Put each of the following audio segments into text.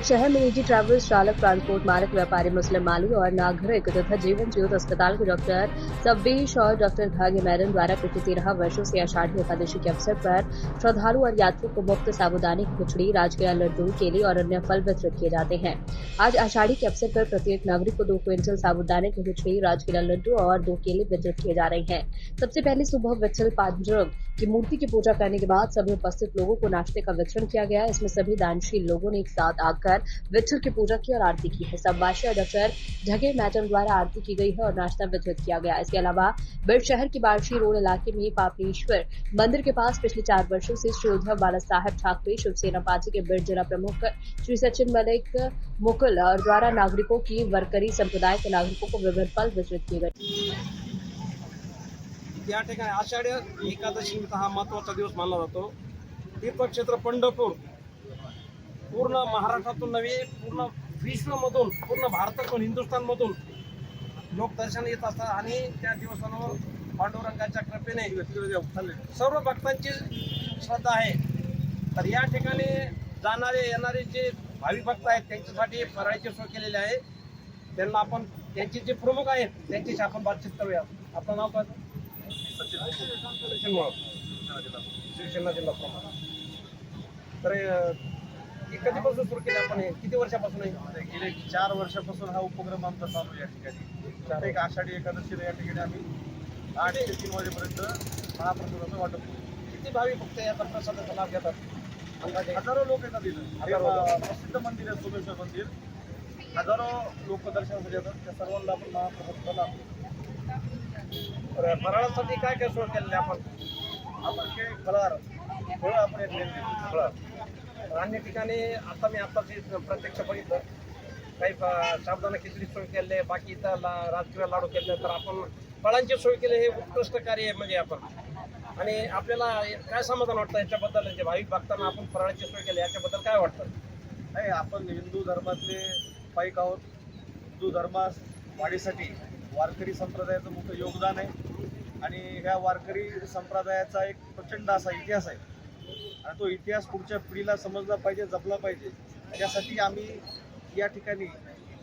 शहर में निजी ट्रैवल्स चालक, ट्रांसपोर्ट मालिक, व्यापारी, मुस्लिम माली और नागरिक तथा जीवन ज्योत अस्पताल के डॉक्टर सब्बीश और डॉक्टर भाग्य मैडम द्वारा पिछले 13 वर्षों से आषाढ़ी एकादशी के अवसर पर श्रद्धालु और यात्रियों को मुफ्त साबूदाने की खिचड़ी, राजगिरा लड्डू, केले और अन्य फल वितरित किए जाते हैं। आज आषाढ़ी के अवसर पर प्रत्येक नागरिक को 2 क्विंटल साबूदाने की खिचड़ी, राजगिरा लड्डू और 2 केले वितरित किए जा रहे हैं। सबसे पहले सुबह विठल पांडुरंग की मूर्ति की पूजा करने के बाद सभी उपस्थित लोगों को नाश्ते का वितरण किया गया। इसमें सभी दानशील लोगों ने एक साथ आकर विठल की पूजा की और आरती की है। सबवाशी और डॉक्टर ढगे मैडम द्वारा आरती की गई है और नाश्ता वितरित किया गया। इसके अलावा बिड़ शहर के बार्शी रोड इलाके में पापनेश्वर मंदिर के पास पिछले 4 वर्षों से श्री उद्धव बाला साहेब ठाकरे शिवसेना पार्टी के बिड़ जिला प्रमुख श्री सचिन मलिक मुकुल और द्वारा नागरिकों की वरकरी संप्रदाय के नागरिकों को विभिन्न फल वितरित किए गए। या ठिकाणी आषाढी एकादशी हा महत्त्वाचा दिवस मानला जातो। तीर्थक्षेत्र पंढरपूर पूर्ण महाराष्ट्रातून नव्हे, पूर्ण विश्वमधून, पूर्ण भारतातून, हिंदुस्थानमधून लोक दर्शन येत असतात आणि त्या दिवसांवर पांडुरंगाच्या कृपेने सर्व भक्तांची श्रद्धा आहे। तर या ठिकाणी जाणारे येणारे जे भाविक भक्त आहेत त्यांच्यासाठी फराळाची सोय केलेली आहे। त्यांना आपण त्यांचे जे प्रमुख आहेत त्यांच्याशी आपण बातचीत करूया। आपलं नाव काय? शिवसेना जिल्हा प्रमुख। तर कधीपासून सुरू केलं आपण? किती वर्षापासून? गेले 4 वर्षापासून हा उपक्रम आमचा चालू आहे। या ठिकाणी प्रत्येक आषाढी एकादशीला या ठिकाणी आम्ही 8 ते 3 वाजेपर्यंत महाप्रसादाचं वाटप करतो। किती भाविक भक्त या प्रसादाचा लाभ घेतात? अंदाजे हजारो लोक येतात इथं। प्रसिद्ध मंदिर आहे सोमेश्वर मंदिर, हजारो लोक दर्शनासाठी येतात। त्या सर्वांना आपण महाप्रसादाचा लाभ देतो। फराळासाठी काय काय सोय केलेली आपण? केळी, फळं आपण एक नेम देतो। फळं अन्य ठिकाणी आता मी प्रत्यक्ष बघितलं, काही साबुदाणा खिचडी सोय केली आहे, बाकी इथं राजगिरा लाडू केले, तर आपण फळांची सोय केली। हे उत्कृष्ट कार्य आहे म्हणजे आपण। आणि आपल्याला काय समाधान वाटतं याच्याबद्दल? जे भाविक भक्तांना आपण फराळाची सोय केली याच्याबद्दल काय वाटतं? नाही, आपण हिंदू धर्मातले पाईक आहोत। हिंदू धर्मास वाढीसाठी वारकरी संप्रदायाचं मोठं योगदान आहे आणि ह्या वारकरी संप्रदायाचा एक प्रचंड असा इतिहास आहे आणि तो इतिहास पुढच्या पिढीला समजला पाहिजे, जपला पाहिजे। यासाठी आम्ही या ठिकाणी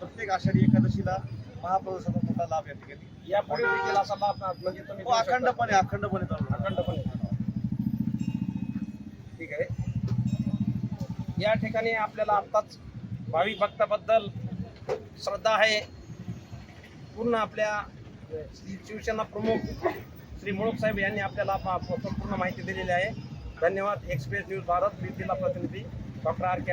प्रत्येक आषाढी एकादशीला महाप्रसादाचा मोठा लाभ या ठिकाणी यापुढे देखील असा लाभ म्हणजे तुम्ही अखंडपणे चालू अखंडपणे। ठीक आहे। या ठिकाणी आपल्याला आत्ताच भाविक भक्ताबद्दल श्रद्धा आहे। पूर्ण आपल्या शिवसेना प्रमुख श्री मुळक साहेब यांनी आपल्याला संपूर्ण माहिती दिलेली आहे। धन्यवाद। एक्सप्रेस न्यूज भारत, जिल्हा प्रतिनिधी डॉक्टर RK